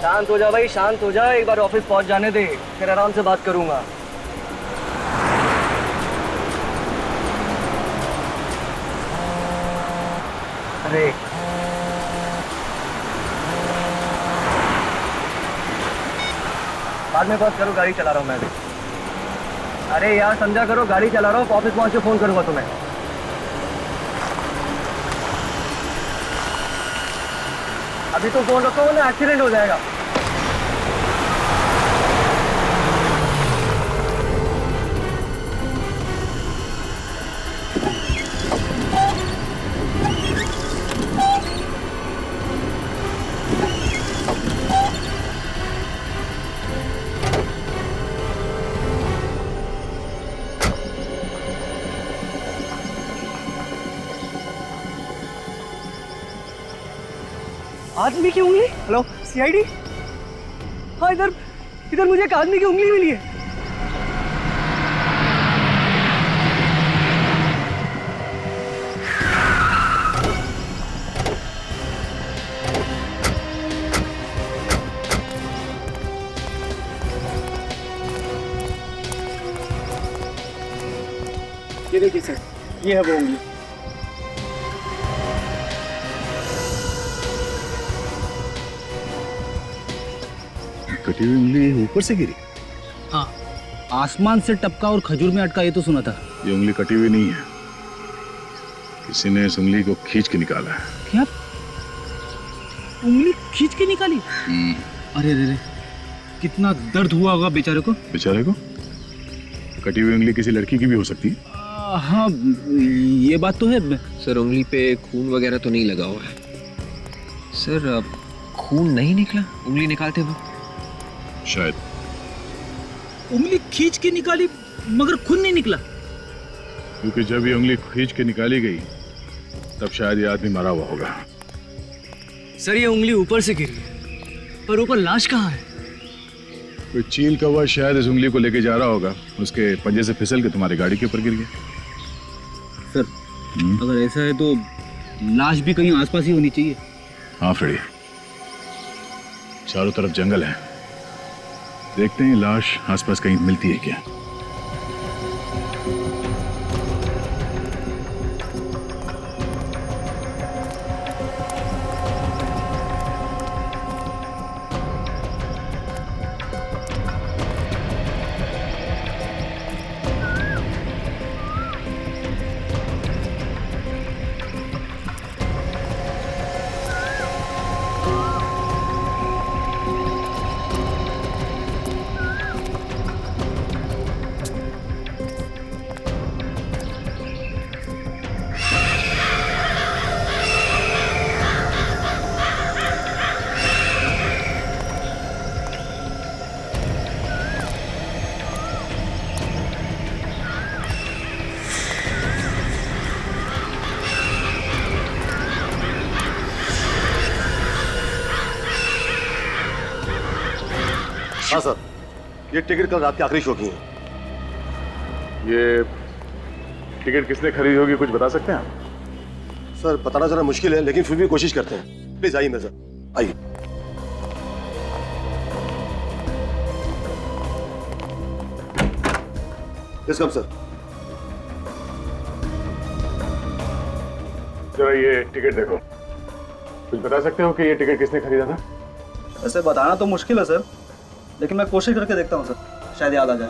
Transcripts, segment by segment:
शांत हो जा भाई, शांत हो जा। एक बार ऑफिस पहुंच जाने दे, फिर आराम से बात करूंगा। अरे बाद में बात करो, गाड़ी चला रहा हूँ मैं अभी। अरे यार समझा करो, गाड़ी चला रहा हूँ, ऑफिस पहुंच के फोन करूंगा तुम्हें। अभी तो फोन रखो ना, एक्सीडेंट हो जाएगा। आदमी की उंगली? Hello CID? हाँ, इधर इधर मुझे एक आदमी की उंगली मिली है। ये देखिए सर, ये है वो उंगली। कटी हुई उंगली ऊपर से गिरी? हाँ, आसमान से टपका और खजूर में अटका, ये तो सुना था। ये उंगली कटी हुई नहीं है, किसी ने इस उंगली को खींच के निकाला है। क्या? उंगली खींच के निकाली? अरे अरे अरे, कितना दर्द हुआ होगा बेचारे को। बेचारे को? कटी हुई उंगली किसी लड़की की भी हो सकती है। हाँ, ये बात तो है। सर उंगली पे खून वगैरह तो नहीं लगा हुआ है। सर खून नहीं निकला उंगली निकालते वक्त? शायद। उंगली खींच के निकाली मगर खून नहीं निकला? क्योंकि जब ये उंगली खींच के निकाली गई तब शायद ये आदमी मरा हुआ होगा। सर ये उंगली ऊपर से गिरी है, पर ऊपर लाश कहाँ है? कोई चील कौवा शायद इस उंगली को लेके जा रहा होगा, उसके पंजे से फिसल के तुम्हारी गाड़ी के ऊपर गिर गया। सर अगर ऐसा है तो लाश भी कहीं आसपास ही होनी चाहिए। हाँ फ्रेडी, चारों तरफ जंगल है, देखते हैं लाश आसपास कहीं मिलती है क्या। हाँ सर, ये टिकट कल रात की आखिरी शो की है। ये टिकट किसने खरीदी होगी, कुछ बता सकते हैं आप? सर बताना जरा मुश्किल है, लेकिन फिर भी कोशिश करते हैं। प्लीज आइए सर, आइए। Yes come sir. जरा ये टिकट देखो, कुछ बता सकते हो कि ये टिकट किसने खरीदा था? वैसे बताना तो मुश्किल है सर, लेकिन मैं कोशिश करके देखता हूँ सर, शायद याद आ जाए।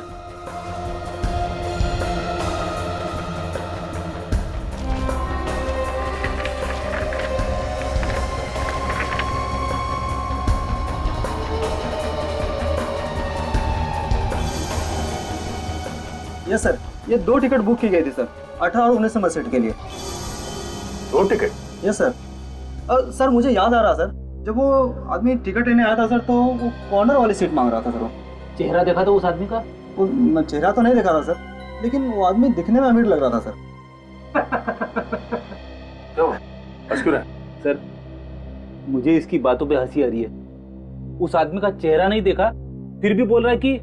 यस सर, ये 2 टिकट बुक की गई थी सर, 18 और 19 नंबर सीट के लिए। 2 टिकट? Yes sir. सर मुझे याद आ रहा सर, जब वो आदमी टिकट लेने आया था सर, तो वो कॉर्नर वाली सीट मांग रहा था सर। वो चेहरा देखा था उस आदमी का? वो चेहरा तो नहीं देखा था सर, लेकिन वो आदमी दिखने में अमीर लग रहा था सर। सर मुझे इसकी बातों पे हंसी आ रही है। उस आदमी का चेहरा नहीं देखा, फिर भी बोल रहा है कि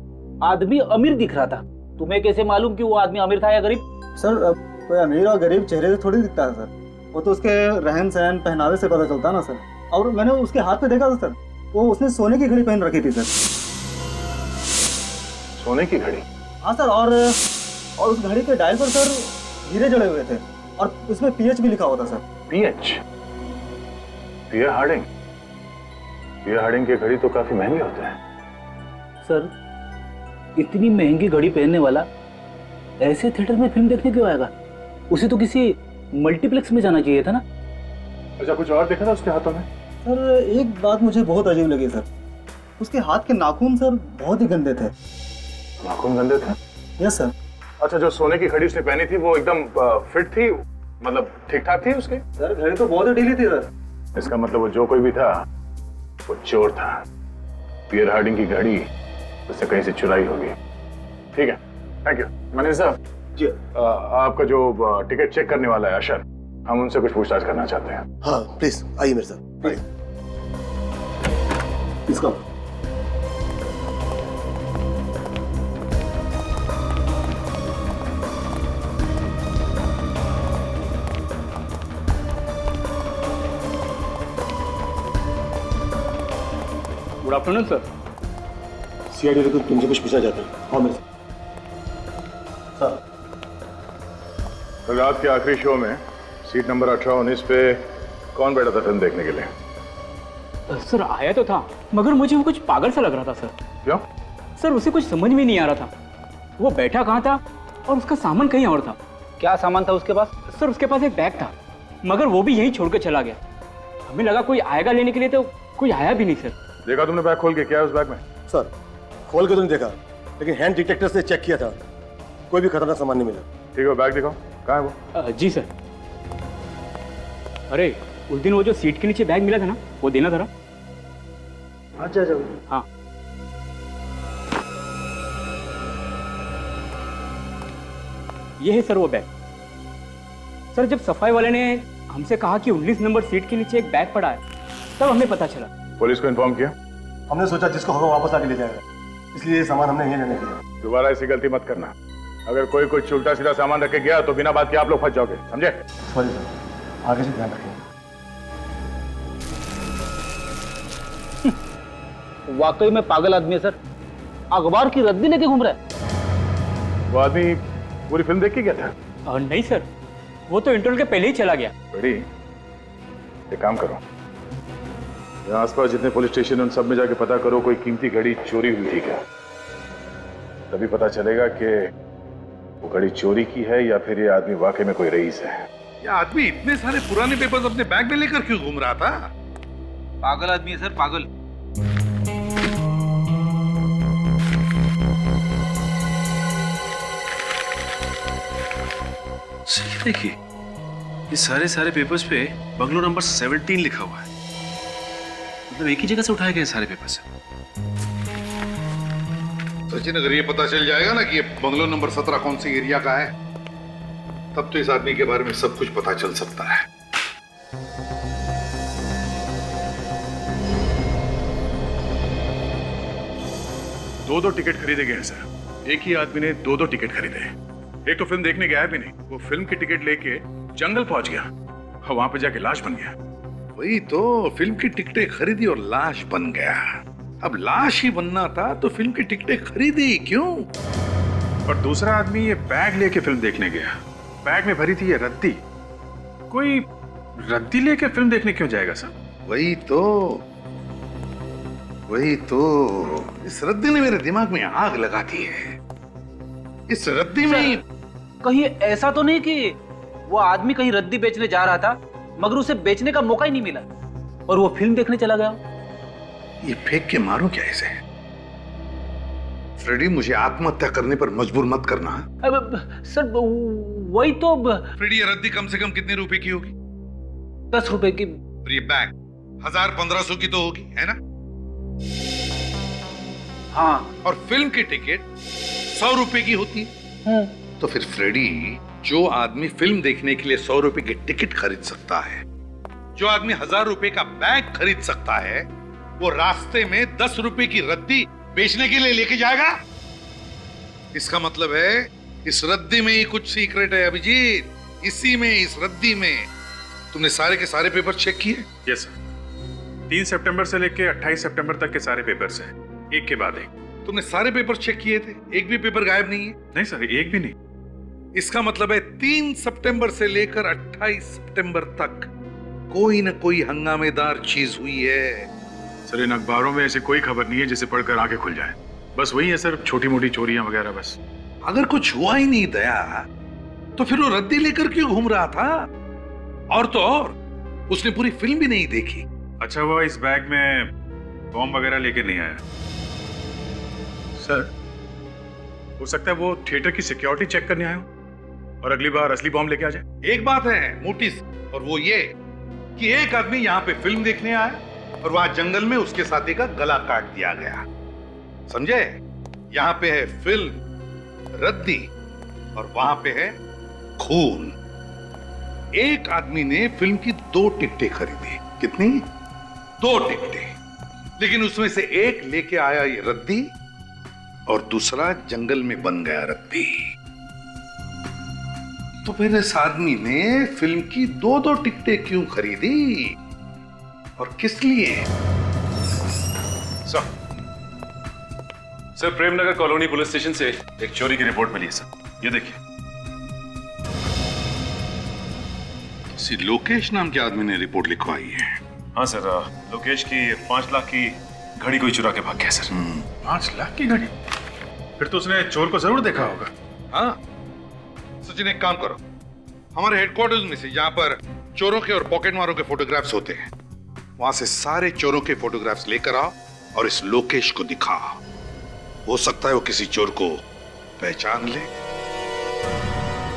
आदमी अमीर दिख रहा था। तुम्हें कैसे मालूम कि वो आदमी अमीर था या गरीब? सर कोई अमीर और गरीब चेहरे से थोड़ी दिखता है सर, वो तो उसके रहन सहन पहनावे से पता चलता है ना सर। और मैंने उसके हाथ पे देखा था सर, वो उसने सोने की घड़ी पहन रखी थी सर। सोने की घड़ी? हाँ सर, और उस घड़ी के डायल पर सर हीरे जड़े हुए थे और उसमें पीएच भी लिखा हुआ था सर। पीएच? पियर हार्डिंग? पियर हार्डिंग की घड़ी तो काफी महंगे होते हैं। सर, इतनी महंगी घड़ी पहनने वाला ऐसे थिएटर में फिल्म देखने क्यों आएगा? उसे तो किसी मल्टीप्लेक्स में जाना चाहिए था ना। अच्छा, कुछ और देखा था उसके हाथों में? सर एक बात मुझे बहुत अजीब लगी सर, उसके हाथ के नाखून सर बहुत ही गंदे थे। नाखून गंदे थे? Yes sir. अच्छा, जो सोने की घड़ी उसने पहनी थी वो एकदम फिट थी, मतलब ठीक ठाक थी उसके? सर घड़ी तो बहुत ही ढीली थी सर। इसका मतलब वो जो कोई भी था वो चोर था। पियर हार्डिंग की घड़ी उससे कहीं से चुराई होगी। ठीक है, थैंक यू। मैनेजर साहब जी। आपका जो टिकट चेक करने वाला है अशर, हम उनसे कुछ पूछताछ करना चाहते हैं। हाँ प्लीज आइए मेरे साथ। इसका गुड आफ्टरनून सर। सीआईडी को तुमसे कुछ पूछना चाहता हूँ। हाँ मेरे साथ। सर कल रात के आखिरी शो में सीट नंबर 18-19 पे कौन बैठा था फिल्म देखने के लिए? सर आया तो था, मगर मुझे वो कुछ पागल सा लग रहा था सर। क्यों? सर उसे कुछ समझ में नहीं आ रहा था, वो बैठा कहाँ था और उसका सामान कहीं और था। क्या सामान था उसके पास? सर उसके पास एक बैग था, मगर वो भी यहीं छोड़ कर चला गया। हमें लगा कोई आएगा लेने के लिए, तो कोई आया भी नहीं सर। देखा तुमने बैग खोल के? क्या है उस बैग में? सर खोल के तो नहीं देखा, लेकिन हैंड डिटेक्टर से चेक किया था, कोई भी खतरनाक सामान नहीं मिला। ठीक है, बैग दिखाओ, कहाँ है वो? जी सर। अरे उस दिन वो जो सीट के नीचे बैग मिला था ना, वो देना जरा। अच्छा अच्छा। हाँ ये है सर वो बैग। सर जब सफाई वाले ने हमसे कहा कि 19 नंबर सीट के नीचे एक बैग पड़ा है, तब हमें पता चला। पुलिस को इन्फॉर्म किया? हमने सोचा जिसको होगा वापस आके ले जाएगा, इसलिए ये सामान हमने यहीं लेने दिया। दोबारा ऐसी गलती मत करना। अगर कोई कुछ उल्टा सीधा सामान रख के गया तो बिना बात के आप लोग फंस जाओगे, समझे? सॉरी सर, आगे से ध्यान रखेंगे। वाकई में पागल आदमी है सर, अखबार की रद्दी लेके घूम रहा है। वो आदमी पूरी फिल्म देख के गया था? नहीं सर, वो तो इंटरवल के पहले ही चला गया। बड़ी एक काम करो, यहाँ आसपास जितने पुलिस स्टेशन उन सब में जाके पता करो कोई कीमती घड़ी चोरी हुई थी क्या। तभी पता चलेगा कि वो घड़ी चोरी की है या फिर ये आदमी वाकई में कोई रईस है। ये आदमी इतने सारे पुराने पेपर्स अपने बैग में लेकर क्यों घूम रहा था? पागल आदमी है सर, पागल। सही देखिए, ये सारे पेपर्स पे बंगलो नंबर 17 लिखा हुआ है। मतलब एक ही जगह से उठाए गए सारे पेपर्स। सचिन, अगर ये पता चल जाएगा ना कि ये बंगलो नंबर 17 कौन सी एरिया का है, तब तो इस आदमी के बारे में सब कुछ पता चल सकता है। दो टिकट खरीदे गए हैं सर। एक ही आदमी ने दो टिकट खरीदे हैं। एक तो फिल्म देखने गया भी नहीं, वो फिल्म की टिकट लेके जंगल पहुंच गया और वहां पे जाके लाश बन गया। वही तो, फिल्म की टिकटें खरीदी और लाश बन गया। अब लाश ही बनना था तो फिल्म की टिकटें खरीदी क्यों? और दूसरा आदमी ये बैग लेके फिल्म देखने गया, बैग में भरी थी ये रद्दी। कोई रद्दी लेके फिल्म देखने क्यों जाएगा सर? वही तो इस रद्दी ने मेरे दिमाग में आग लगा दी है। इस रद्दी में कहीं ऐसा तो नहीं कि वो आदमी कहीं रद्दी बेचने जा रहा था, मगर उसे बेचने का मौका ही नहीं मिला और वो फिल्म देखने चला गया? ये फेंक के मारूं क्या इसे? फ्रेडी, मुझे आत्महत्या करने पर मजबूर मत करना। अब सर वही तो। फ्रेडी, ये रद्दी कम से कम कितने रुपए की होगी? 10 रुपए की। और ये बैग 1000-1500 की तो होगी, है ना? हाँ। और फिल्म की टिकट 100 रुपए की होती है। तो फिर फ्रेडी, जो आदमी फिल्म देखने के लिए 100 रुपए की टिकट खरीद सकता है, जो आदमी 1000 रुपए का बैग खरीद सकता है, वो रास्ते में 10 रुपए की रद्दी बेचने के लिए लेके जाएगा? इसका मतलब है इस रद्दी में ही कुछ सीक्रेट है अभिजीत। इसी में, इस रद्दी में। तुमने सारे के सारे पेपर चेक किए? यस सर, 3 सितंबर से लेके 28 सितंबर तक के सारे पेपर्स हैं, एक के बाद एक। तुमने सारे पेपर चेक किए थे? एक भी पेपर गायब नहीं है? नहीं सर, एक भी नहीं। इसका मतलब है 3 सितंबर से लेकर 28 सितंबर तक कोई ना कोई हंगामेदार चीज हुई है। सर इन अखबारों में ऐसी कोई खबर नहीं है जिसे पढ़कर आंखें खुल जाए। बस वही है सर, छोटी मोटी चोरियां वगैरह बस। अगर कुछ हुआ ही नहीं दया, तो फिर वो रद्दी लेकर क्यों घूम रहा था? और तो और उसने पूरी फिल्म भी नहीं देखी। अच्छा वो इस बैग में बॉम्ब वगैरह लेके नहीं आया। सर हो सकता है वो थिएटर की सिक्योरिटी चेक करने आया हो और अगली बार असली बॉम्ब लेके आ जाए। एक बात है मोटी सी, और वो ये कि एक आदमी यहाँ पे फिल्म देखने आया और वहां जंगल में उसके साथी का गला काट दिया गया। समझे? यहाँ पे है फिल्म रद्दी और वहां पे है खून। एक आदमी ने फिल्म की 2 टिकटें खरीदी। कितनी? 2 टिकटें। लेकिन उसमें से एक लेके आया ये रद्दी और दूसरा जंगल में बन गया रद्दी। तो फिर इस आदमी ने फिल्म की 2 टिकटें क्यों खरीदी और किस लिए? Sir Premnagar colony police station से एक चोरी की रिपोर्ट मिली है सर, ये देखिए। किसी लोकेश नाम के आदमी ने रिपोर्ट लिखवाई है। हाँ सर, लोकेश की 5 लाख की घड़ी कोई चुरा के भाग गया सर। 5 लाख की घड़ी? फिर तो उसने चोर को जरूर देखा होगा। हाँ सचिन, एक काम करो, हमारे हेडक्वार्टर्स में से जहां पर चोरों के और पॉकेट मारों के फोटोग्राफ्स होते हैं, वहां से सारे चोरों के फोटोग्राफ्स लेकर आओ और इस लोकेश को दिखाओ। हो सकता है वो किसी चोर को पहचान ले।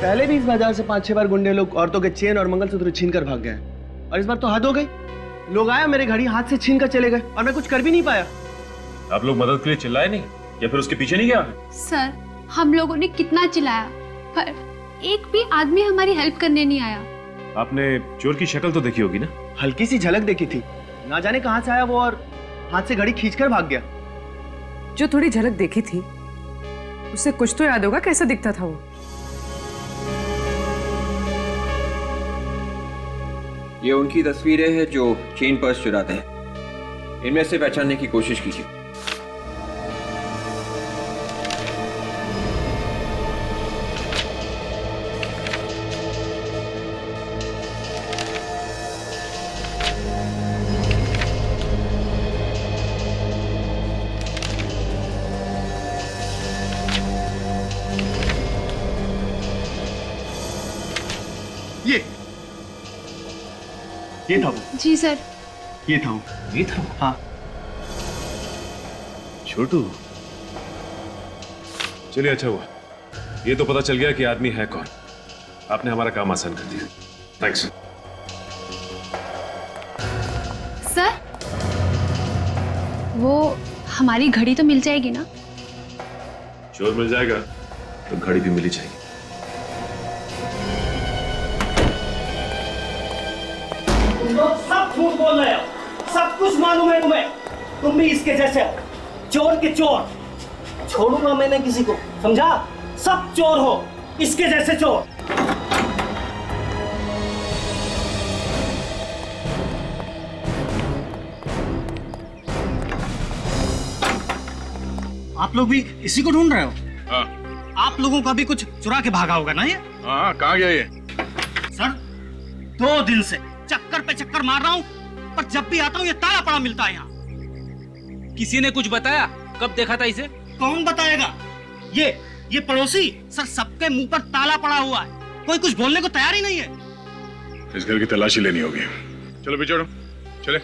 पहले भी इस बाजार से 5-6 बार गुंडे लोग औरतों के चेन और मंगलसूत्र छीन कर भाग गए, और इस बार तो हद हो गई। लोग आया, मेरे घड़ी हाथ से छीन कर चले गए और मैं कुछ कर भी नहीं पाया। आप लोग मदद के लिए चिल्लाए नहीं या फिर उसके पीछे नहीं गया? सर हम लोगों ने कितना चिल्लाया पर एक भी आदमी हमारी हेल्प करने नहीं आया। आपने चोर की शक्ल तो देखी होगी ना? हल्की सी झलक देखी थी, ना जाने कहां से आया वो और हाथ से घड़ी खींचकर भाग गया। जो थोड़ी झलक देखी थी उससे कुछ तो याद होगा कैसा दिखता था वो। ये उनकी तस्वीरें हैं जो चेन पर्स चुराते हैं। इनमें से पहचानने की कोशिश कीजिए। ये था वो। जी सर। ये था वो। ये था? हाँ। छोटू, चलिए अच्छा हुआ, ये तो पता चल गया कि आदमी है कौन। आपने हमारा काम आसान कर दिया। Thanks sir. वो हमारी घड़ी तो मिल जाएगी ना? चोर मिल जाएगा तो घड़ी भी मिली जाएगी। तुम लोग सब झूठ बोल रहे हो, सब कुछ मालूम है तुम्हें। तुम भी इसके जैसे हो, चोर के चोर। छोड़ूंगा मैंने किसी को, समझा? सब चोर हो, इसके जैसे चोर। आप लोग भी इसी को ढूंढ रहे हो? हाँ। आप लोगों का भी कुछ चुरा के भागा होगा ना ये? हाँ, कहाँ गया ये? सर 2 दिन से चक्कर पे चक्कर मार रहा हूँ, पर जब भी आता हूँ ये ताला पड़ा मिलता है यहाँ। किसी ने कुछ बताया? कब देखा था इसे? कौन बताएगा? ये पड़ोसी। सर सबके मुंह पर ताला पड़ा हुआ है, कोई कुछ बोलने को तैयार ही नहीं है। इस घर की तलाशी लेनी होगी। चलो बिछोड़ो, चले।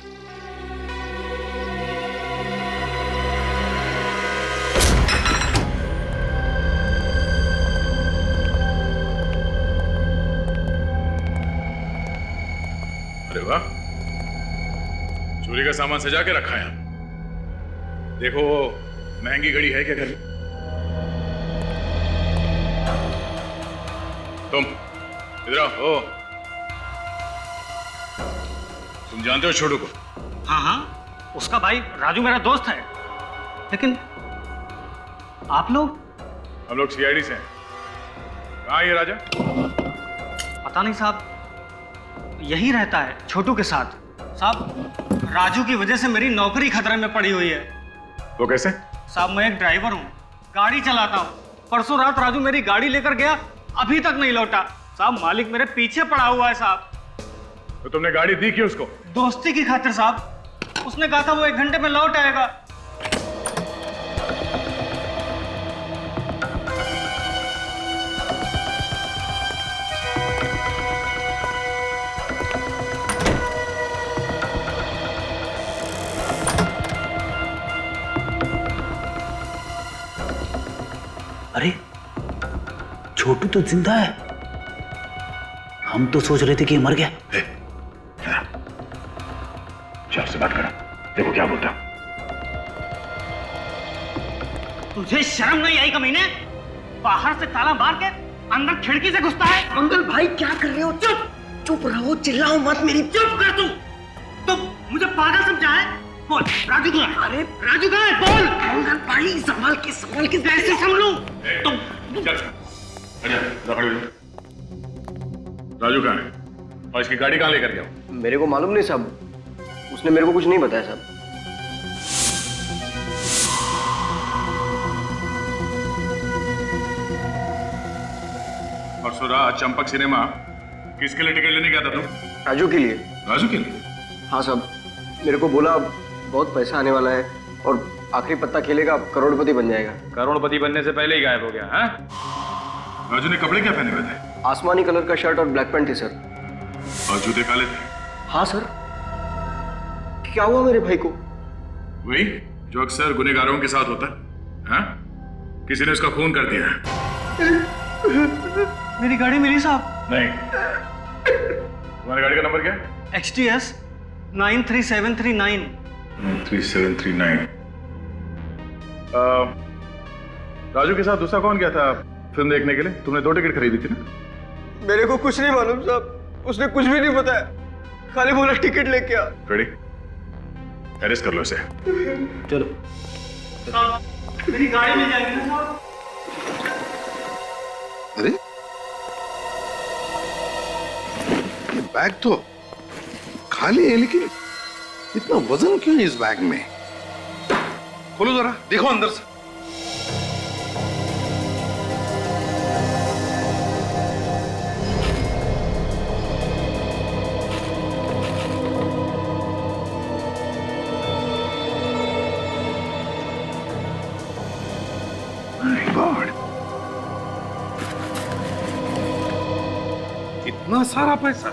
अरे वाह, चोरी का सामान सजा के रखा है। देखो महंगी घड़ी है क्या घर में? तुम इधर आओ। तुम जानते हो छोटू को? हाँ, उसका भाई राजू मेरा दोस्त है। लेकिन आप लोग? हम लोग सीआईडी से हैं। कहाँ है ये राजा? पता नहीं साहब, यही रहता है छोटू के साथ। साहब राजू की वजह से मेरी नौकरी खतरे में पड़ी हुई है। वो कैसे? साहब मैं एक ड्राइवर हूँ, गाड़ी चलाता हूँ। परसों रात राजू मेरी गाड़ी लेकर गया, अभी तक नहीं लौटा। साहब मालिक मेरे पीछे पड़ा हुआ है साहब। तो तुमने गाड़ी दी क्यों उसको? दोस्ती की खातिर साहब। उसने कहा था वो 1 घंटे में लौट आएगा। अरे छोटू तो जिंदा है। हम तो सोच रहे थे कि ये मर गया। चार से बात करो, देखो क्या बोलता। तुझे शर्म नहीं आई कमीने? बाहर से ताला मार के अंदर खिड़की से घुसता है। मंगल भाई क्या कर रहे हो? चुप चुप रहो, चिल्लाओ मत। मेरी चुप कर तू मुझे पागल समझा है? बोल राजू कहाँ है? अरे राजू कहाँ है? बोल। मंगल भाई संभाल के कैसे संभलूं? राजू कहाँ है और इसकी गाड़ी कहाँ लेकर गया? मेरे को मालूम नहीं साहब, उसने मेरे को कुछ नहीं बताया साहब। परसों रात चंपक सिनेमा किसके लिए टिकट लेने गया था तुम? राजू के लिए। राजू के लिए? हाँ साहब, मेरे को बोला बहुत पैसा आने वाला है और आखिरी पत्ता खेलेगा करोड़पति बन जाएगा। करोड़पति बनने से पहले ही गायब हो गया है। राजू ने कपड़े क्या पहने हुए थे? आसमानी कलर का शर्ट और ब्लैक पैंट थी सर। और जूते काले थे? हाँ सर। क्या हुआ मेरे भाई को? वही जो अक्सर गुनहगारों के साथ होता है। हाँ? किसी ने उसका खून कर दिया। मेरी गाड़ी मिली साहब? नहीं। तुम्हारी गाड़ी का नंबर क्या है? XTS 93739। 93739। राजू के साथ दूसरा कौन गया था फिल्म देखने के लिए? तुमने 2 टिकट खरीदी थी ना? मेरे को कुछ नहीं मालूम साहब, उसने कुछ भी नहीं बताया, खाली बोला टिकट लेके आ। रेडी? अरेस्ट कर लो इसे। चलो। मेरी गाड़ी मिल जाएगी ना साहब? अरे ये बैग तो खाली है, लेकिन इतना वजन क्यों है इस बैग में? खोलो जरा, देखो अंदर से। इतना सारा पैसा?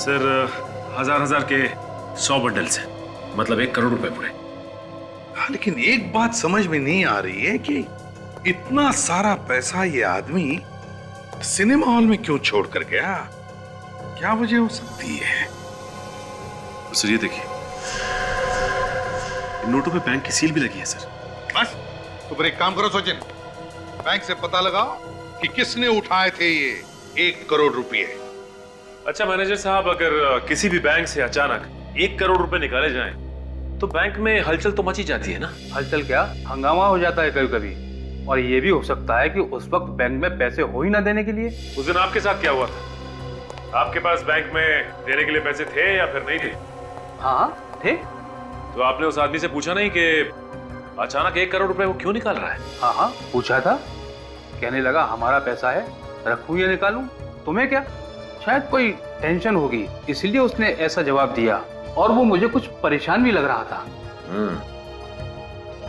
सर 1000 के 100 बंडल्स हैं, मतलब 1 करोड़ रुपए पूरे। लेकिन एक बात समझ में नहीं आ रही है कि इतना सारा पैसा ये आदमी सिनेमा हॉल में क्यों छोड़ कर गया? क्या वजह हो सकती है? सर ये देखिए, इन नोटों पे बैंक की सील भी लगी है सर। बस तो फिर एक काम करो सचिन, बैंक से पता लगाओ कि किसने उठाए थे ये 1 करोड़ रुपए। अच्छा मैनेजर साहब, अगर किसी भी बैंक से अचानक 1 करोड़ रुपए निकाले जाएं, तो बैंक में हलचल तो मची जाती है ना? हलचल क्या, हंगामा हो जाता है कभी कभी। और ये भी हो सकता है कि उस वक्त बैंक में पैसे हो ही ना देने के लिए। उस दिन आपके साथ क्या हुआ था? आपके पास बैंक में देने के लिए पैसे थे या फिर नहीं थे? हाँ थे। तो आपने उस आदमी से पूछा नहीं कि अचानक 1 करोड़ रुपए वो क्यों निकाल रहा है? हाँ पूछा था। कहने लगा हमारा पैसा है, रखूं या निकालूं, तुम्हें क्या? शायद कोई टेंशन होगी इसलिए उसने ऐसा जवाब दिया, और वो मुझे कुछ परेशान भी लग रहा था।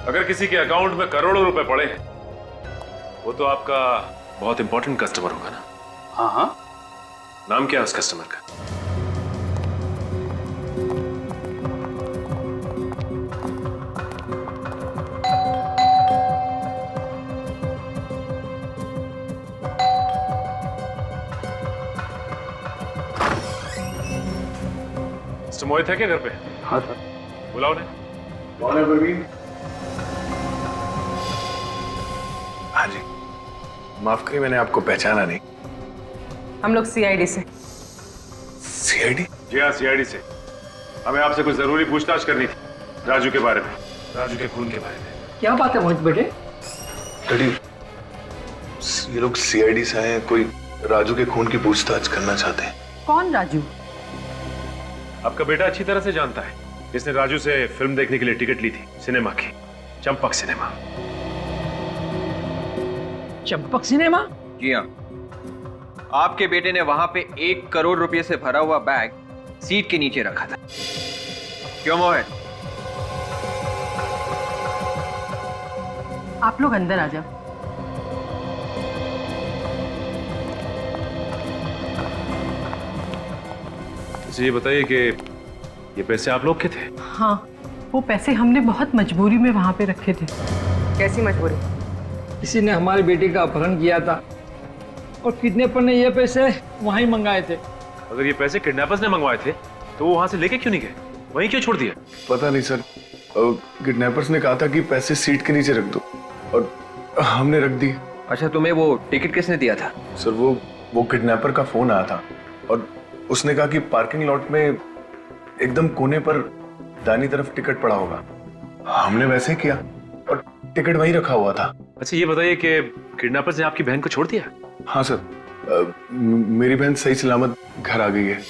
अगर किसी के अकाउंट में करोड़ों रुपए पड़े हैं, वो तो आपका बहुत इंपॉर्टेंट कस्टमर होगा ना? हाँ। नाम क्या है उस कस्टमर का? मोहित है क्या घर पे? हाँ सर। बुलाओ ने। कौन है परवीन? हाँ जी, माफ करिए मैंने आपको पहचाना नहीं। हम लोग CID से। CID? जी हाँ, CID से। हमें आपसे कुछ जरूरी पूछताछ करनी थी, राजू के बारे में, राजू के खून के बारे में। क्या बात है मोहित बेटे? डैडी, ये लोग CID से आए हैं, कोई राजू के खून की पूछताछ करना चाहते हैं। कौन राजू? आपका बेटा अच्छी तरह से जानता है। इसने राजू से फिल्म देखने के लिए टिकट ली थी, सिनेमा की, चंपक सिनेमा। चंपक सिनेमा? जी हाँ। आपके बेटे ने वहां पे 1 करोड़ रुपए से भरा हुआ बैग सीट के नीचे रखा था। क्यों मोहित? आप लोग अंदर आ जाओ। ये बताइए कि ये पैसे आप लोग के थे? हाँ, वो पैसे हमने बहुत मजबूरी में वहां पे रखे थे। कैसी मजबूरी? किसी ने हमारी बेटी का अपहरण किया था और किडनैपर ने ये पैसे वहीं मंगाए थे। अगर ये पैसे किडनैपर्स ने मंगवाए थे तो वो वहां से लेके क्यों नहीं गए, वहीं क्यों छोड़ दिए? पता नहीं सर, किडनैपर्स ने कहा था कि पैसे सीट के नीचे रख दो और हमने रख दिए। अच्छा, तुम्हें वो टिकट किसने दिया था? सर वो किडनैपर का फोन आया था और उसने कहा कि पार्किंग लॉट में एकदम कोने पर दाहिनी तरफ टिकट पड़ा होगा। हमने वैसे ही किया और टिकट वहीं रखा हुआ था। अच्छा ये बताइए कि किडनैपर्स ने आपकी बहन को छोड़ दिया? हाँ सर, मेरी बहन सही सलामत घर आ गई है।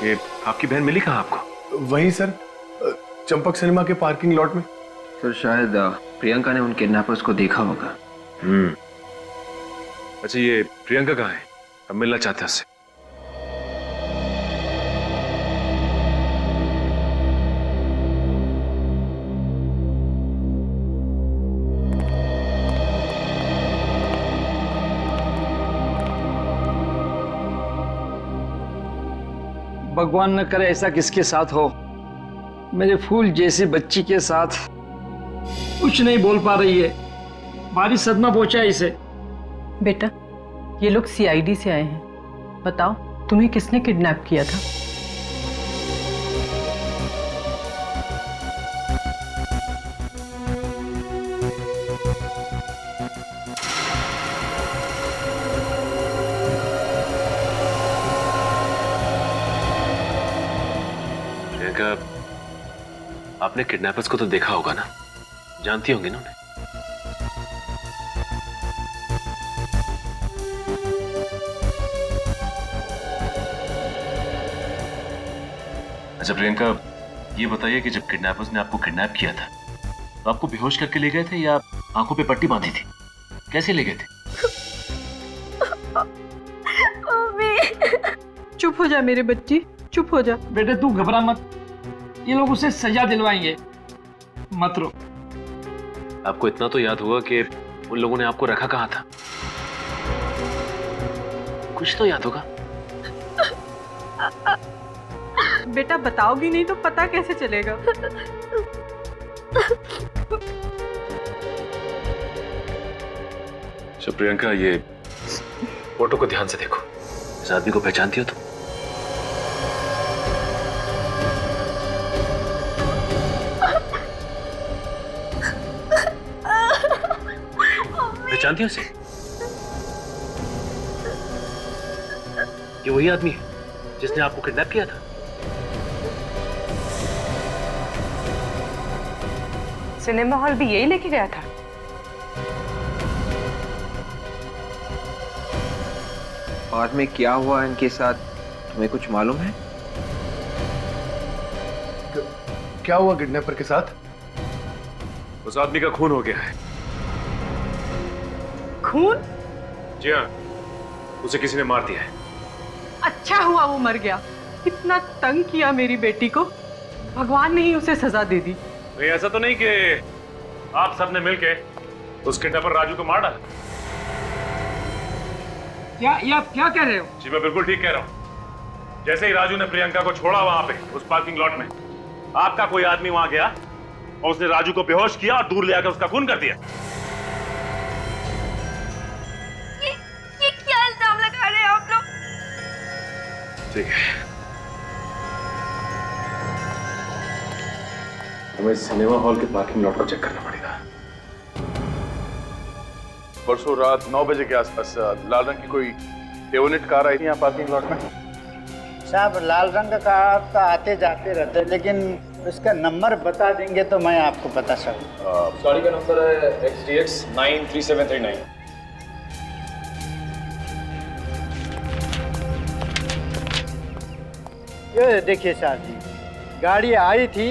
ये आपकी बहन मिली कहाँ आपको? वहीं सर, चंपक सिनेमा के पार्किंग लॉट में। सर शायद प्रियंका ने उन किडनैपर्स को देखा होगा। अच्छा ये प्रियंका कहाँ है? हम मिलना चाहते हैं उससे। भगवान न करे ऐसा किसके साथ हो। मेरे फूल जैसी बच्ची के साथ कुछ नहीं बोल पा रही है। भारी सदमा पहुंचा है इसे। बेटा, ये लोग सीआईडी से आए हैं। बताओ, तुम्हें किसने किडनैप किया था? प्रियंका, आपने किडनैपर्स को तो देखा होगा ना, जानती होंगी ना उन्हें? अच्छा प्रियंका, ये बताइए कि जब किडनैपर्स ने आपको किडनैप किया था तो आपको बेहोश करके ले गए थे या आंखों पे पट्टी बांधी थी? कैसे ले गए थे? चुप हो जा मेरे बच्ची, चुप हो जा। बेटे तू घबरा मत, ये लोग उसे सजा दिलवाएंगे, मत रो। आपको इतना तो याद होगा कि उन लोगों ने आपको रखा कहाँ था? कुछ तो याद होगा। बेटा बताओगी नहीं तो पता कैसे चलेगा? अच्छा प्रियंका, ये फोटो को ध्यान से देखो। इस आदमी को पहचानती हो तुम? पहचानती हो उसे? ये वही आदमी है जिसने आपको किडनैप किया था? सिनेमा हॉल भी यही लेके गया था? बाद में क्या हुआ इनके साथ, तुम्हें कुछ मालूम है? क्या हुआ किडनैपर के साथ? उस आदमी का खून हो गया है। खून? जी हाँ, उसे किसी ने मार दिया है। अच्छा हुआ वो मर गया। इतना तंग किया मेरी बेटी को, भगवान ने ही उसे सजा दे दी। नहीं, ऐसा तो नहीं कि आप सबने मिलके उस किडनैपर राजू को मार डाला? क्या ये आप क्या कह रहे हो? जी मैं बिल्कुल ठीक कह रहा हूँ। जैसे ही राजू ने प्रियंका को छोड़ा वहां पे उस पार्किंग लॉट में, आपका कोई आदमी वहां गया और उसने राजू को बेहोश किया और दूर ले आकर उसका खून कर दिया। ये क्या इल्जाम लगा रहे हो आप लोग? ठीक है, हमें सिनेमा हॉल के पार्किंग लॉट को चेक करना पड़ेगा। परसों रात 9 बजे के आसपास लाल रंग की कोई डेवोनेट कार आई थी यहाँ पार्किंग लॉट में। साहब लाल रंग का कार तो आते जाते रहते हैं, लेकिन उसका नंबर बता देंगे तो मैं आपको बता सकूँ। गाड़ी का नंबर है XDX 93739। ये देखिए साहब जी, गाड़ी आई थी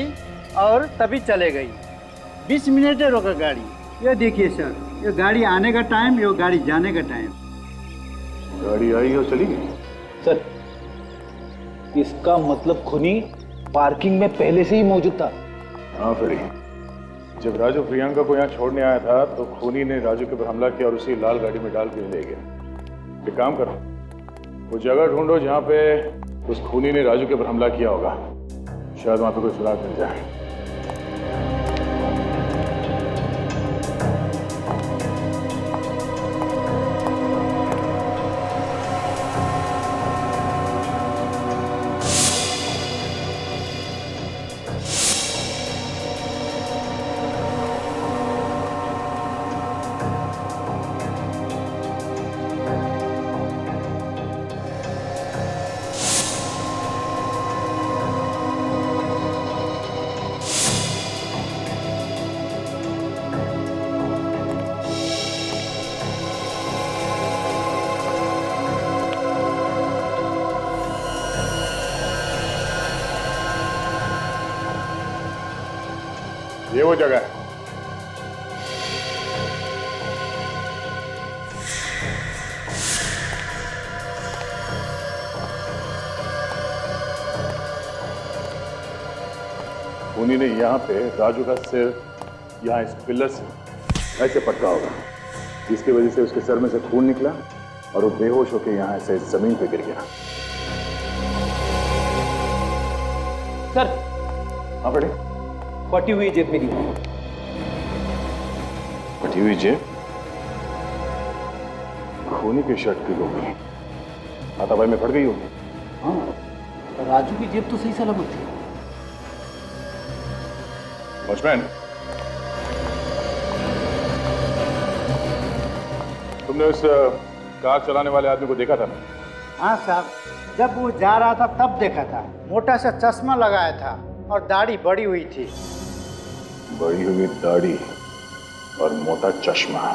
और तभी चले गई। 20 मिनट रोका गाड़ी। ये देखिए सर, ये गाड़ी आने का टाइम, ये गाड़ी जाने का टाइम। गाड़ी आई और चली गई। सर, इसका मतलब खूनी पार्किंग में पहले से ही मौजूद था। हाँ फ्रेडी, जब राजू प्रियंका को यहाँ छोड़ने आया था तो खूनी ने राजू के ऊपर हमला किया और उसी लाल गाड़ी में डाल के ले गया। एक काम करो, वो जगह ढूंढो जहाँ पे उस खूनी ने राजू के ऊपर हमला किया होगा, शायद वहाँ पे कोई सुराग मिल जाए। ये वो जगह है। खूनी ने यहाँ पे राजू का सिर यहाँ इस पिलर से ऐसे पटका होगा, जिसकी वजह से उसके सर में से खून निकला और वो बेहोश होकर यहाँ ऐसे जमीन पे गिर गया। सर, हाँ बेटे, फटी हुई जेब मेरी। फटी हुई जेब? खूनी के शर्ट की होगी, हाथापाई में फट गई होगी। हाँ, राजू की जेब तो सही सलामत थी। वॉचमैन, तुमने उस कार चलाने वाले आदमी को देखा था ना? हाँ साहब, जब वो जा रहा था तब देखा था। मोटा सा चश्मा लगाया था और दाढ़ी बड़ी हुई थी। बड़ी हुई दाढ़ी और मोटा चश्मा।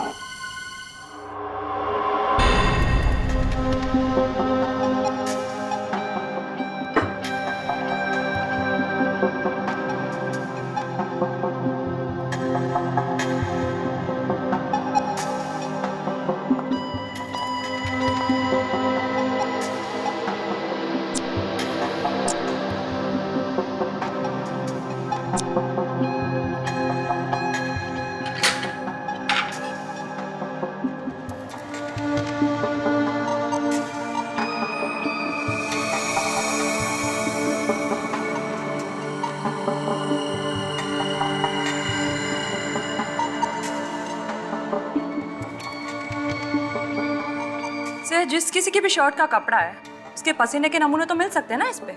सर, जिस किसी की भी शर्ट का कपड़ा है उसके पसीने के नमूने तो मिल सकते हैं ना इस पे?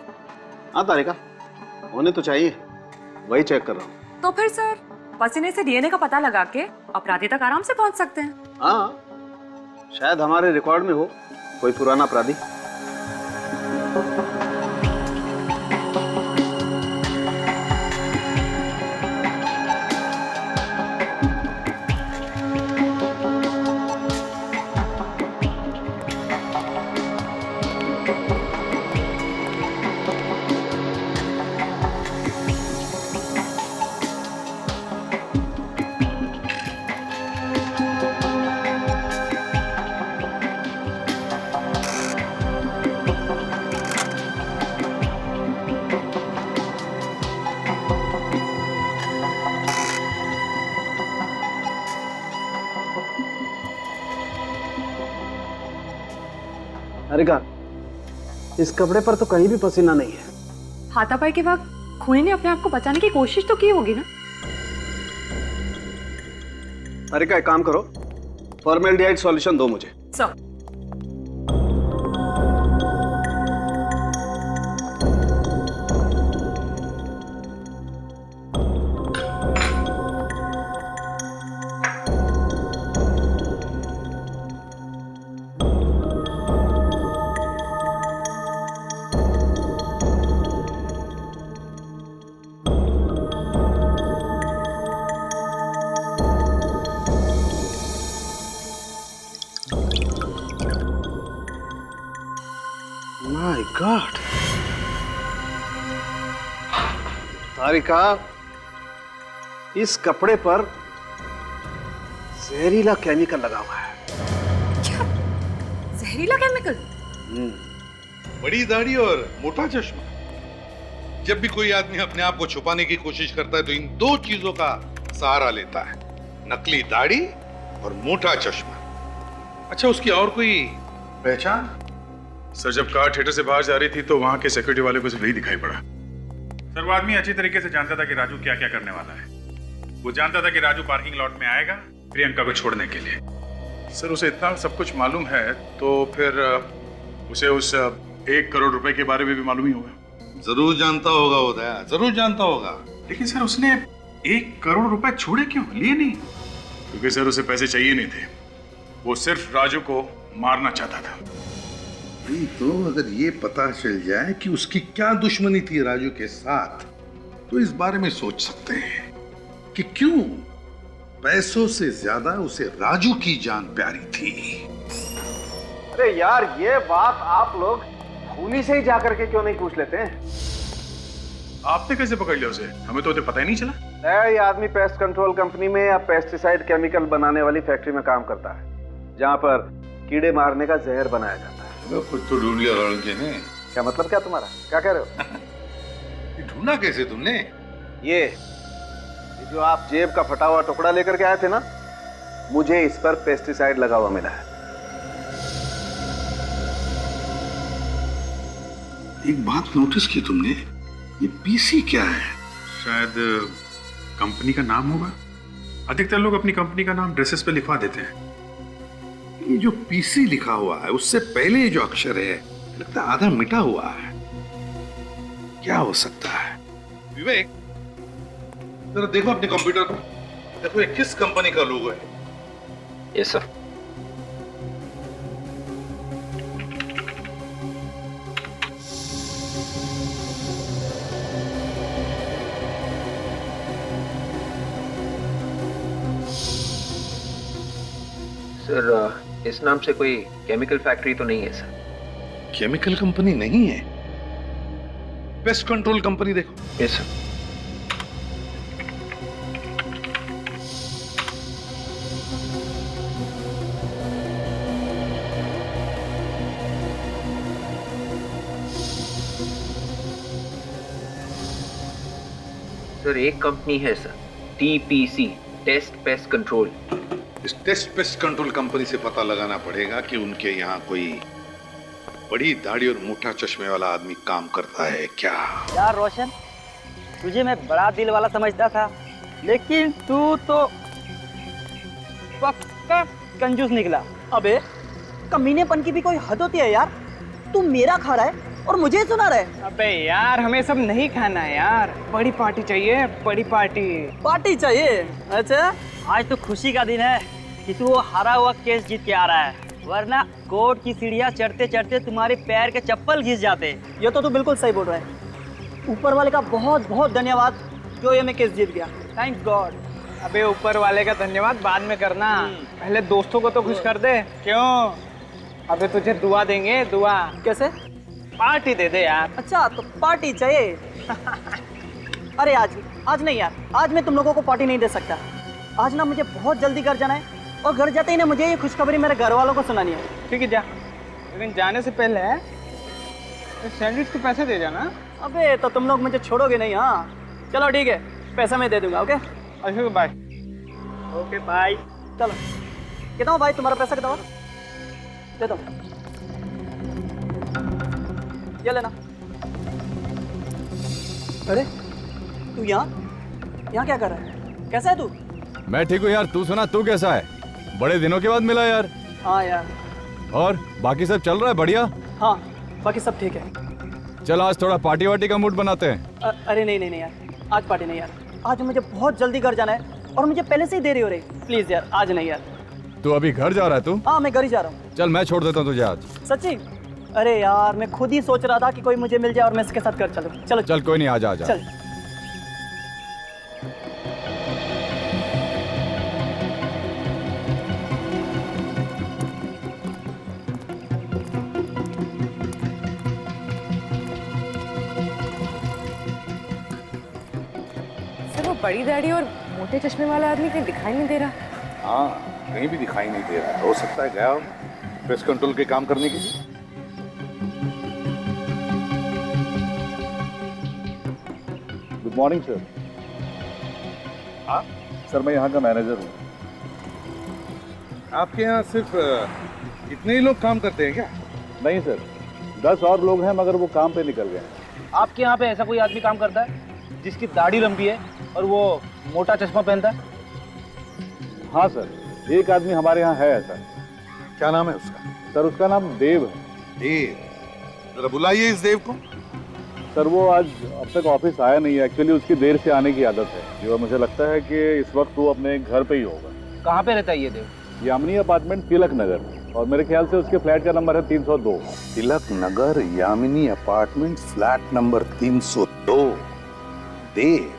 हाँ तारिका, होने तो चाहिए, वही चेक कर रहा हूँ। तो फिर सर, पसीने से डीएनए का पता लगा के अपराधी तक आराम से पहुंच सकते हैं। हाँ, शायद हमारे रिकॉर्ड में हो कोई पुराना अपराधी। तारिका, इस कपड़े पर तो कहीं भी पसीना नहीं है। हाथापाई के वक्त खूनी ने अपने आप को बचाने की कोशिश तो की होगी ना? तारिका, एक काम करो, फॉर्मेल्डिहाइड सॉल्यूशन दो मुझे। सर, माय गॉड, सारिका, इस कपड़े पर जहरीला केमिकल लगा हुआ है। जहरीला केमिकल? बड़ी दाढ़ी और मोटा चश्मा। जब भी कोई आदमी अपने आप को छुपाने की कोशिश करता है तो इन दो चीजों का सहारा लेता है, नकली दाढ़ी और मोटा चश्मा। अच्छा, उसकी और कोई पहचान? सर, जब कार थिएटर से बाहर जा रही थी तो वहां के सिक्योरिटी वाले को सिर्फ यही दिखाई पड़ा। सर, वो आदमी अच्छी तरीके से जानता था कि राजू क्या क्या करने वाला है। वो जानता था कि राजू पार्किंग लॉट में आएगा प्रियंका को छोड़ने के लिए। सर, उसे इतना सब कुछ मालूम है तो फिर उसे उस 1 करोड़ रुपए के बारे में भी मालूम ही होगा। जरूर जानता होगा वो दया, जरूर जानता होगा। लेकिन सर, उसने 1 करोड़ रुपए छोड़े क्यों, लिए नहीं? क्योंकि सर उसे पैसे चाहिए नहीं थे, वो सिर्फ राजू को मारना चाहता था। तो अगर ये पता चल जाए कि उसकी क्या दुश्मनी थी राजू के साथ, तो इस बारे में सोच सकते हैं कि क्यों पैसों से ज्यादा उसे राजू की जान प्यारी थी। अरे यार, ये बात आप लोग खूनी से ही जाकर के क्यों नहीं पूछ लेते हैं? आपने कैसे पकड़ लिया उसे? हमें तो पता ही नहीं चला। ये आदमी पेस्ट कंट्रोल कंपनी में या पेस्टिसाइड केमिकल बनाने वाली फैक्ट्री में काम करता है, जहाँ पर कीड़े मारने का जहर बनाया जाता है। खुद तो ढूंढ लिया लड़के ने। क्या मतलब क्या तुम्हारा? क्या कह रहे हो? ढूंढा कैसे तुमने? ये जो आप जेब का फटा हुआ टुकड़ा लेकर के आए थे ना, मुझे इस पर पेस्टिसाइड लगा हुआ मिला है। एक बात नोटिस की तुमने, ये पीसी क्या है? शायद कंपनी का नाम होगा। अधिकतर लोग अपनी कंपनी का नाम ड्रेसेस पे लिखवा देते हैं। ये जो पीसी लिखा हुआ है उससे पहले जो अक्षर है लगता है आधा मिटा हुआ है। क्या हो सकता है? विवेक, जरा देखो अपने कंप्यूटर पर, देखो ये किस कंपनी का लोगो है। Yes sir. सर, इस नाम से कोई केमिकल फैक्ट्री तो नहीं है सर? केमिकल कंपनी नहीं है, पेस्ट कंट्रोल कंपनी देखो। Yes sir. सर, एक कंपनी है sir, TPC, test pest control. इस टेस्ट पेस्ट कंट्रोल कंपनी से पता लगाना पड़ेगा कि उनके यहाँ कोई बड़ी दाढ़ी और मोटा चश्मे वाला आदमी काम करता है क्या। यार रोशन, तुझे मैं बड़ा दिल वाला समझता था, लेकिन तू तो पक्का कंजूस निकला। अबे कमीनेपन की भी कोई हद होती है यार। तू मेरा खा रहा है और मुझे सुना रहा है। अबे यार, हमें सब नहीं खाना है यार, बड़ी पार्टी चाहिए, बड़ी पार्टी। पार्टी चाहिए? अच्छा, आज तो खुशी का दिन है कि तू वो हारा हुआ केस जीत के आ रहा है, वरना कोर्ट की सीढ़ियाँ चढ़ते चढ़ते तुम्हारे पैर के चप्पल घिस जाते। ये तो तू बिल्कुल सही बोल रहा है। ऊपर वाले का बहुत बहुत धन्यवाद जो ये मैं केस जीत गया। Thanks God. अबे ऊपर वाले का धन्यवाद बाद में करना, पहले दोस्तों को तो खुश कर दे। क्यों? अबे तुझे दुआ देंगे, दुआ। कैसे? पार्टी दे दे यार। अच्छा, तो पार्टी चाहिए? अरे आज नहीं यार, आज मैं तुम लोगों को पार्टी नहीं दे सकता। आज ना मुझे बहुत जल्दी घर जाना है, और घर जाते ही ना मुझे ये खुशखबरी मेरे घर वालों को सुनानी है। ठीक है, जा, लेकिन जाने से पहले सैंडविच के पैसे दे जाना। अबे तो तुम लोग मुझे छोड़ोगे नहीं? हाँ चलो ठीक है, पैसा मैं दे दूंगा। ओके अच्छा, बाय। Okay bye. चलो, कितना भाई तुम्हारा पैसा कितना? दे दो, ये लेना। अरे तू यहाँ क्या कर रहा है? कैसा है तू? मैं ठीक हूँ यार, तू सुना, तू कैसा है? बड़े दिनों के बाद मिला यार। हाँ यार। और बाकी सब चल रहा है बढ़िया? हाँ बाकी सब ठीक है। चल आज थोड़ा पार्टी वार्टी का मूड बनाते हैं। अरे नहीं यार, आज पार्टी नहीं यार। आज मुझे बहुत जल्दी घर जाना है और मुझे पहले से ही देरी हो रही। प्लीज यार, आज नहीं यार। तू अभी घर जा रहा है? तू? हाँ मैं घर ही जा रहा हूँ। चल मैं छोड़ देता हूँ तुझे आज। सच्ची? अरे यार, मैं खुद ही सोच रहा था कि कोई मुझे मिल जाए और मैं इसके साथ घर चलूँ। चलो चल, कोई नहीं, आ जा। चल। बड़ी दाढ़ी और मोटे चश्मे वाला आदमी कहीं दिखाई नहीं दे रहा। हाँ, कहीं भी दिखाई नहीं दे रहा। हो सकता है गया हो पेस्ट कंट्रोल के काम करने के लिए। Good morning sir. हाँ सर, मैं यहाँ का मैनेजर हूँ। आपके यहाँ सिर्फ इतने ही लोग काम करते हैं क्या? नहीं सर, 10 और लोग हैं मगर वो काम पे निकल गए। आपके यहाँ पे ऐसा कोई आदमी काम करता है जिसकी दाढ़ी लंबी है और वो मोटा चश्मा पहनता है? हाँ सर, एक आदमी हमारे यहाँ है ऐसा। क्या नाम है उसका? सर उसका नाम देव है। देव? जरा बुलाइए इस देव को। सर वो आज अब तक ऑफिस आया नहीं है। एक्चुअली उसकी देर से आने की आदत है जो मुझे लगता है कि इस वक्त वो अपने घर पे ही होगा। कहाँ पे रहता है ये देव? यामिनी अपार्टमेंट, तिलक नगर, और मेरे ख्याल से उसके फ्लैट का नंबर है 302। Tilak Nagar, Yamini apartment, flat number 302। देव?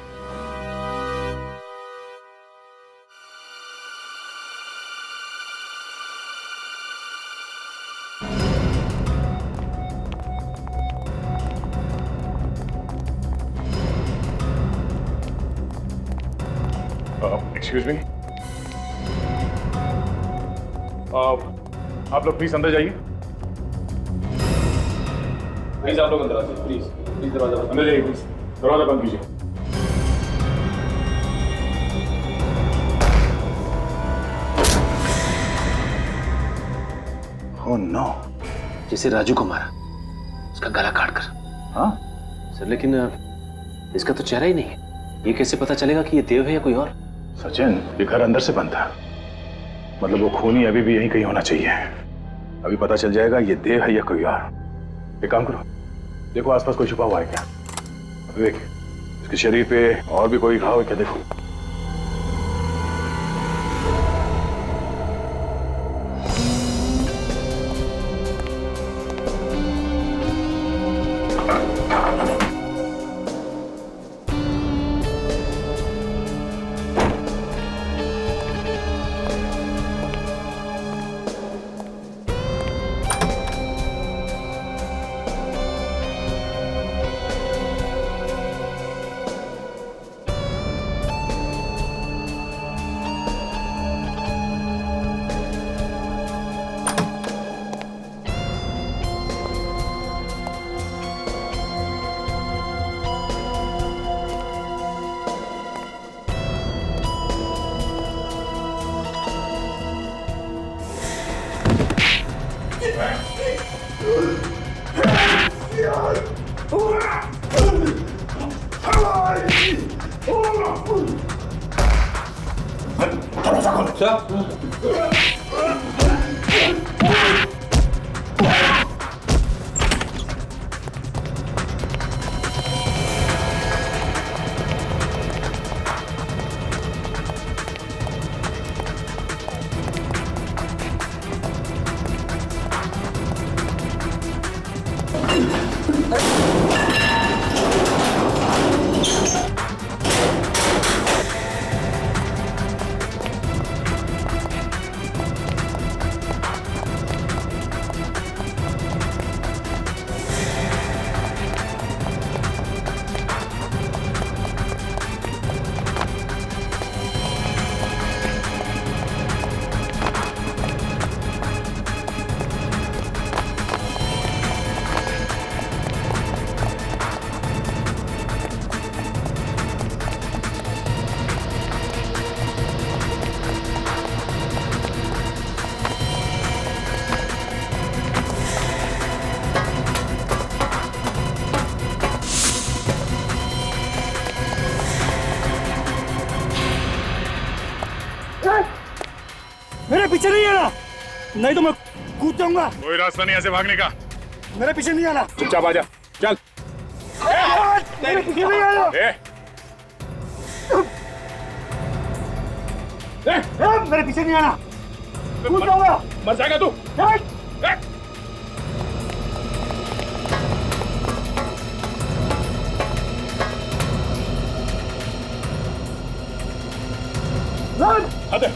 एक्सक्यूज मी, आप लोग प्लीज अंदर जाइए। प्लीज आप लोग अंदर आ जाइए। प्लीज दरवाजा अंदर जाइए, प्लीज दरवाजा बंद कीजिए। Oh no. जिसे राजू को मारा उसका गला काट कर। हाँ सर, लेकिन इसका तो चेहरा ही नहीं है। ये कैसे पता चलेगा कि ये देव है या कोई और? सचिन, ये घर अंदर से बंद था, मतलब वो खूनी अभी भी यहीं कहीं होना चाहिए। अभी पता चल जाएगा ये देव है या कोई और। एक काम करो, देखो आसपास कोई छुपा हुआ है क्या। विवेक, इसके शरीर पे और भी कोई घाव है क्या, देखो। मेरे पीछे नहीं आना, नहीं तो मैं कूद जाऊंगा। कोई रास्ता नहीं ऐसे भागने का। मेरे पीछे नहीं आना। चुपचाप आ जा, चल। मेरे पीछे नहीं आना। मेरे पीछे नहीं आना, कूद जाऊंगा। मर जाएगा तू। अरे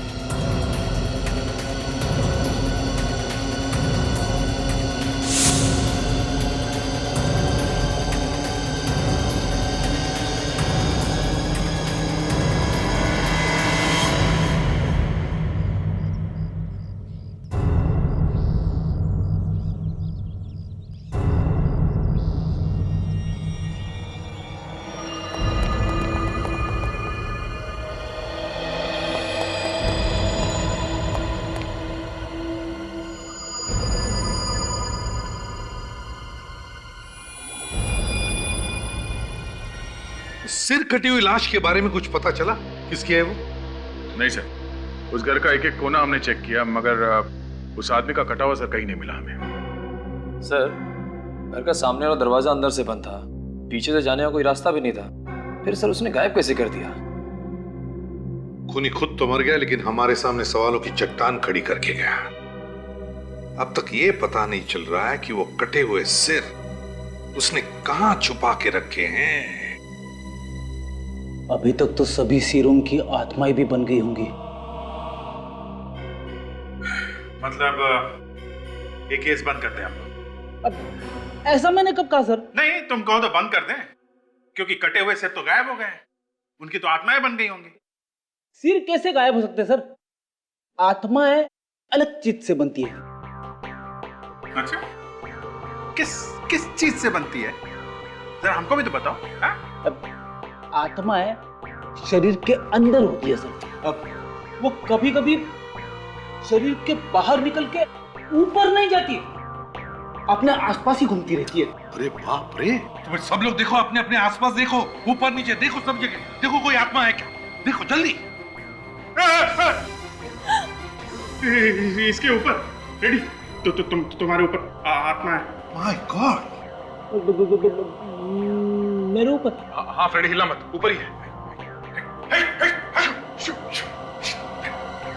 सिर कटी हुई लाश के बारे में कुछ पता चला? किसकी है वो? नहीं सर, उस घर का एक एक कोना हमने चेक किया, मगर उस आदमी का कटा हुआ सर कहीं नहीं मिला हमें। सर, घर का सामने वाला दरवाजा अंदर से बंद था, पीछे से जाने का कोई रास्ता भी नहीं था। फिर सर उसने गायब कैसे कर दिया? खूनी खुद तो मर गया, लेकिन हमारे सामने सवालों की चट्टान खड़ी करके गया। अब तक ये पता नहीं चल रहा है कि वो कटे हुए सिर उसने कहां छुपा के रखे हैं। अभी तक तो सभी सिरों की आत्माएं भी बन गई होंगी। मतलब ये केस बंद करते हैं हम लोग। अब ऐसा मैंने कब कहा सर? नहीं, तुम कहो तो बंद कर दें, क्योंकि कटे हुए सिर तो गायब हो गए हैं, उनकी तो आत्माएं बन गई होंगी। सिर कैसे गायब हो सकते हैं सर? आत्माएं अलग चीज से बनती है। अच्छा, किस चीज से बनती है? जरा हमको भी तो बताओ। आत्माएं शरीर के अंदर होती है सर। अब वो कभी कभी शरीर के बाहर निकल के ऊपर नहीं जाती, अपने आसपास ही घूमती रहती है। अरे बाप रे, तुम सब लोग देखो, अपने अपने आसपास देखो, ऊपर नीचे देखो, सब जगह देखो, कोई आत्मा है क्या? देखो जल्दी। इसके ऊपर रेडी तो तुम्हारे ऊपर आत्मा है। माय गॉड, मेरे ऊपर? हाँ फ्रेडी, हिला मत, ऊपर ही है।